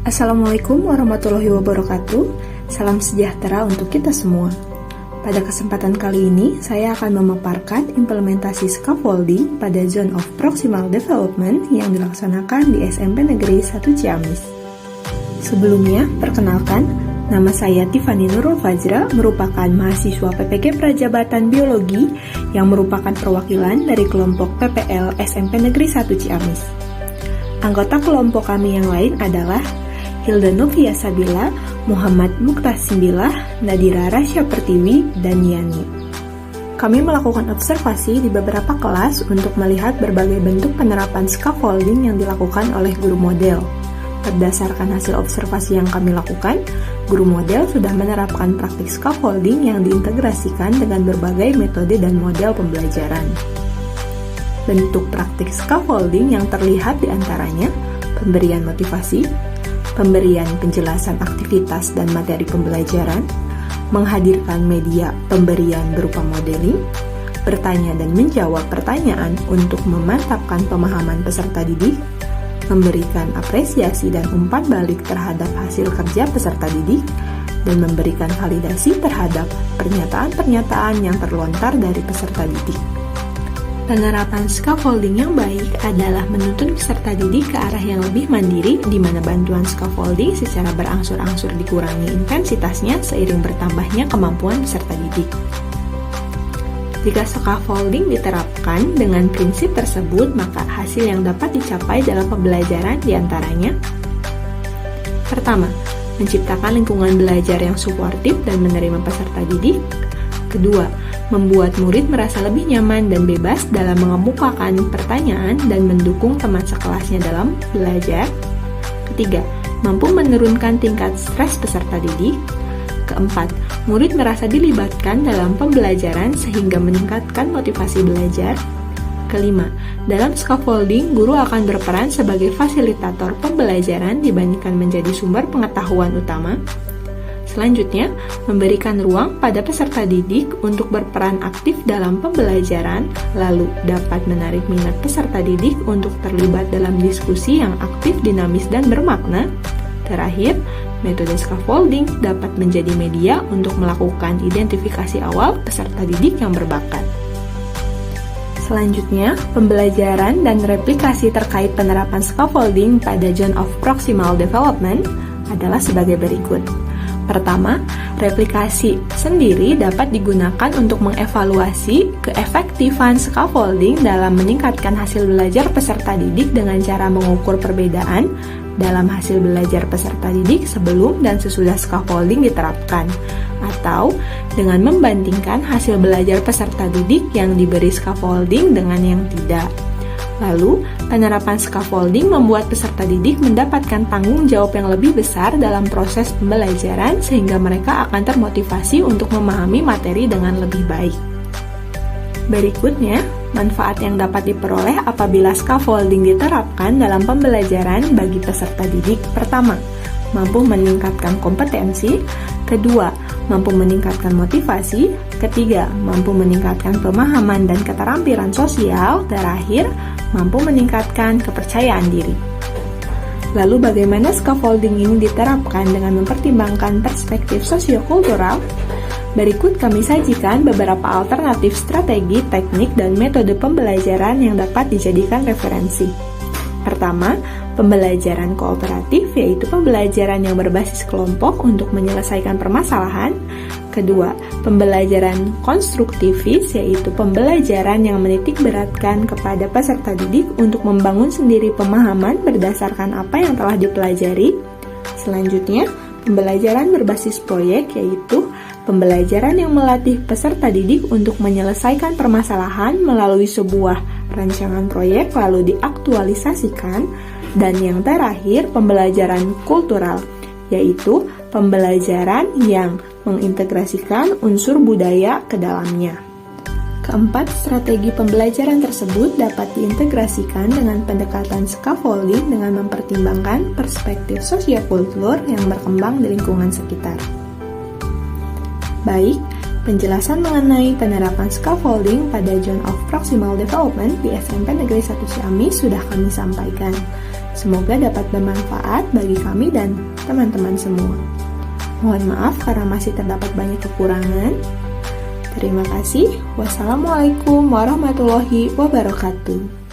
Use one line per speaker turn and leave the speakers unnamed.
Assalamualaikum warahmatullahi wabarakatuh. Salam sejahtera untuk kita semua. Pada kesempatan kali ini, saya akan memaparkan implementasi scaffolding pada Zone of Proximal Development yang dilaksanakan di SMP Negeri 1 Ciamis. Sebelumnya, perkenalkan, nama saya Tiffany Nurul Fajra, merupakan mahasiswa PPG Prajabatan Biologi yang merupakan perwakilan dari kelompok PPL SMP Negeri 1 Ciamis. Anggota kelompok kami yang lain adalah Hilda Novia Sabila, Muhammad Muktasimbillah, Nadira Rasya Pertiwi, dan Yani. Kami melakukan observasi di beberapa kelas untuk melihat berbagai bentuk penerapan scaffolding yang dilakukan oleh guru model. Berdasarkan hasil observasi yang kami lakukan, guru model sudah menerapkan praktik scaffolding yang diintegrasikan dengan berbagai metode dan model pembelajaran. Bentuk praktik scaffolding yang terlihat diantaranya pemberian motivasi, pemberian penjelasan aktivitas dan materi pembelajaran, menghadirkan media pemberian berupa modeling, bertanya dan menjawab pertanyaan untuk memantapkan pemahaman peserta didik, memberikan apresiasi dan umpan balik terhadap hasil kerja peserta didik, dan memberikan validasi terhadap pernyataan-pernyataan yang terlontar dari peserta didik. Penerapan scaffolding yang baik adalah menuntun peserta didik ke arah yang lebih mandiri, di mana bantuan scaffolding secara berangsur-angsur dikurangi intensitasnya seiring bertambahnya kemampuan peserta didik. Jika scaffolding diterapkan dengan prinsip tersebut, maka hasil yang dapat dicapai dalam pembelajaran diantaranya: pertama, menciptakan lingkungan belajar yang suportif dan menerima peserta didik. Kedua, membuat murid merasa lebih nyaman dan bebas dalam mengemukakan pertanyaan dan mendukung teman sekelasnya dalam belajar. Ketiga, mampu menurunkan tingkat stres peserta didik. Keempat, murid merasa dilibatkan dalam pembelajaran sehingga meningkatkan motivasi belajar. Kelima, dalam scaffolding, guru akan berperan sebagai fasilitator pembelajaran dibandingkan menjadi sumber pengetahuan utama. Selanjutnya, memberikan ruang pada peserta didik untuk berperan aktif dalam pembelajaran, lalu dapat menarik minat peserta didik untuk terlibat dalam diskusi yang aktif, dinamis, dan bermakna. Terakhir, metode scaffolding dapat menjadi media untuk melakukan identifikasi awal peserta didik yang berbakat. Selanjutnya, pembelajaran dan replikasi terkait penerapan scaffolding pada Zone of Proximal Development adalah sebagai berikut. Pertama, replikasi sendiri dapat digunakan untuk mengevaluasi keefektifan scaffolding dalam meningkatkan hasil belajar peserta didik dengan cara mengukur perbedaan dalam hasil belajar peserta didik sebelum dan sesudah scaffolding diterapkan, atau dengan membandingkan hasil belajar peserta didik yang diberi scaffolding dengan yang tidak. Lalu, penerapan scaffolding membuat peserta didik mendapatkan tanggung jawab yang lebih besar dalam proses pembelajaran sehingga mereka akan termotivasi untuk memahami materi dengan lebih baik. Berikutnya, manfaat yang dapat diperoleh apabila scaffolding diterapkan dalam pembelajaran bagi peserta didik. Pertama, mampu meningkatkan kompetensi. Kedua, mampu meningkatkan motivasi. Ketiga, mampu meningkatkan pemahaman dan keterampilan sosial. Terakhir, mampu meningkatkan kepercayaan diri. Lalu bagaimana scaffolding ini diterapkan dengan mempertimbangkan perspektif sosiokultural? Berikut kami sajikan beberapa alternatif strategi, teknik, dan metode pembelajaran yang dapat dijadikan referensi. Pertama, pembelajaran kooperatif, yaitu pembelajaran yang berbasis kelompok untuk menyelesaikan permasalahan. Kedua, pembelajaran konstruktivis, yaitu pembelajaran yang menitik beratkan kepada peserta didik untuk membangun sendiri pemahaman berdasarkan apa yang telah dipelajari. Selanjutnya, pembelajaran berbasis proyek, yaitu pembelajaran yang melatih peserta didik untuk menyelesaikan permasalahan melalui sebuah rancangan proyek lalu diaktualisasikan. Dan yang terakhir, pembelajaran kultural, yaitu pembelajaran yang mengintegrasikan unsur budaya ke dalamnya. Keempat, strategi pembelajaran tersebut dapat diintegrasikan dengan pendekatan scaffolding dengan mempertimbangkan perspektif sosiokultur yang berkembang di lingkungan sekitar. Baik, penjelasan mengenai penerapan scaffolding pada Zone of Proximal Development di SMP Negeri 1 Ciamis sudah kami sampaikan. Semoga dapat bermanfaat bagi kami dan teman-teman semua. Mohon maaf karena masih terdapat banyak kekurangan. Terima kasih. Wassalamualaikum warahmatullahi wabarakatuh.